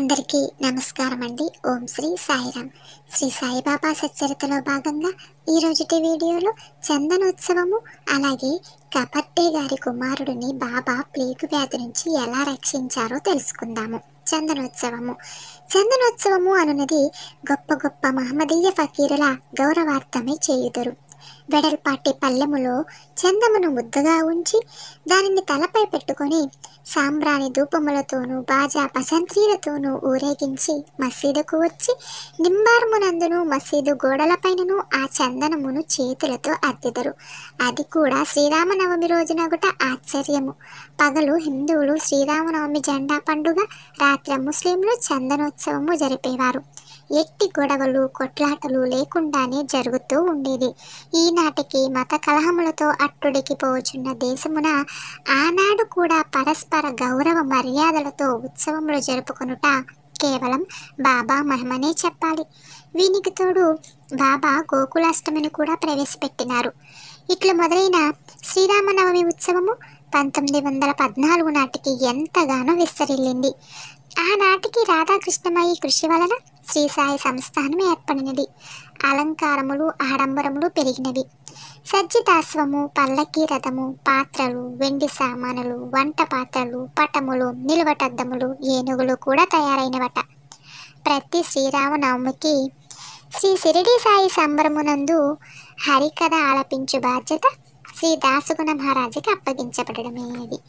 అందరికీ నమస్కారం అండి. ఓం శ్రీ సాయిరామ్. శ్రీ సాయిబాబా సచ్చరితలో భాగంగా ఈరోజుటి వీడియోలో చందనోత్సవము, అలాగే కపర్టే గారి కుమారుడిని బాబా ప్లేగు వ్యాధి నుంచి ఎలా రక్షించారో తెలుసుకుందాము. చందనోత్సవము అనున్నది గొప్ప గొప్ప మహమ్మదీయ ఫకీరుల గౌరవార్థమే చేయుదురు. వెడల్పాటి పల్లెములో చందమును ముద్దగా ఉంచి దానిని తలపై పెట్టుకొని సాంబ్రాణి ధూపములతోనూ బాజా భజంత్రీలతోనూ ఊరేగించి మసీదుకు వచ్చి నింబార్మునందును మసీదు గోడలపైనను ఆ చందనమును చేతులతో అద్దెదరు. అది కూడా శ్రీరామనవమి రోజునగుట ఆశ్చర్యము. పగలు హిందువులు శ్రీరామనవమి జెండా పండుగ, రాత్రి ముస్లింలు చందనోత్సవము జరిపేవారు. ఎట్టి గొడవలు కొట్లాటలు లేకుండానే జరుగుతూ ఉండేది. ఈనాటికి మత కలహములతో అట్టుడికి పోచున్న దేశమున ఆనాడు కూడా పరస్పర గౌరవ మర్యాదలతో ఉత్సవములు జరుపుకొనుట కేవలం బాబా మహిమనే చెప్పాలి. వీనికి తోడు బాబా గోకులాష్టమిని కూడా ప్రవేశపెట్టినారు. ఇట్లా మొదలైన శ్రీరామనవమి ఉత్సవము 1914 నాటికి ఎంతగానో విస్తరిల్లింది. ఆనాటికి రాధాకృష్ణమయ్యి కృషి వలన శ్రీ సాయి సంస్థానం ఏర్పడినది. అలంకారములు ఆడంబరములు పెరిగినవి. సజ్జితాశ్వము, పల్లకి రథము, పాత్రలు, వెండి సామానులు, వంట పాత్రలు, పటములు, నిలువటద్దములు, ఏనుగులు కూడా తయారైనవట. ప్రతి శ్రీరామనవమికి శ్రీ షిరిడి సాయి సంబరమునందు హరికథ ఆలపించు బాధ్యత శ్రీ దాసుగుణ మహారాజుకి అప్పగించబడమేది.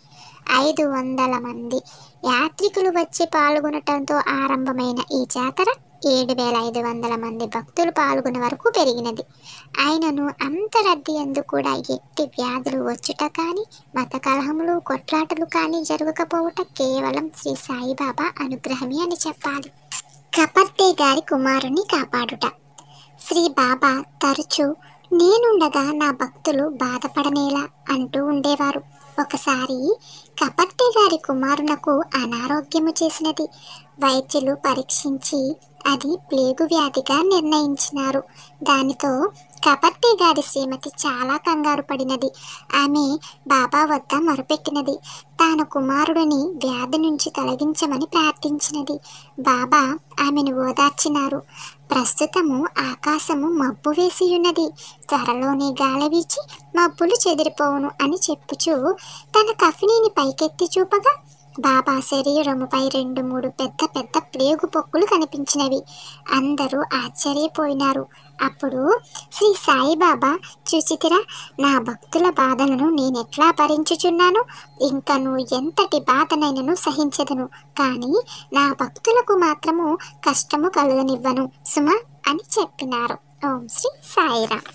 500 మంది యాత్రికులు వచ్చి పాల్గొనటంతో ఆరంభమైన ఈ జాతర 7500 మంది భక్తులు పాల్గొనే వరకు పెరిగినది. ఆయనను అంత రద్దీ ఎందు కూడా ఎట్టి వ్యాధులు వచ్చుట కానీ, మత కలహములు కొట్లాటలు కానీ జరగకపోవుట కేవలం శ్రీ సాయిబాబా అనుగ్రహమే అని చెప్పాలి. కపర్టే గారి కుమారుని కాపాడుట. శ్రీ బాబా తరచూ నేనుండగా నా భక్తులు బాధపడనేలా అంటూ ఉండేవారు. ఒకసారి కపర్టే గారి కుమారునకు అనారోగ్యము చేసినది. వైద్యులు పరీక్షించి అది ప్లేగు వ్యాధిగా నిర్ణయించినారు. దానితో కపర్టే గారి శ్రీమతి చాలా కంగారు పడినది. ఆమె బాబా వద్ద మొరపెట్టినది. తాను కుమారుడిని వ్యాధి నుంచి తొలగించమని ప్రార్థించినది. బాబా ఆమెను ఓదార్చినారు. ప్రస్తుతము ఆకాశము మబ్బు వేసియున్నది, త్వరలోనే గాలి వీచి మబ్బులు చెదిరిపోవును అని చెప్పుచూ తన కఫినీని పైకెత్తి చూపగా బాబా శరీరముపై 2-3 పెద్ద పెద్ద ప్లేగు పొక్కులు కనిపించినవి. అందరూ ఆశ్చర్యపోయినారు. అప్పుడు శ్రీ సాయిబాబా, చూచితిరా, నా భక్తుల బాధలను నేనెట్లా భరించుచున్నాను, ఇంకను ఎంతటి బాధనైనను సహించదను, కానీ నా భక్తులకు మాత్రము కష్టము కలుగనివ్వను సుమా అని చెప్పినారు. ఓం శ్రీ సాయిరామ్.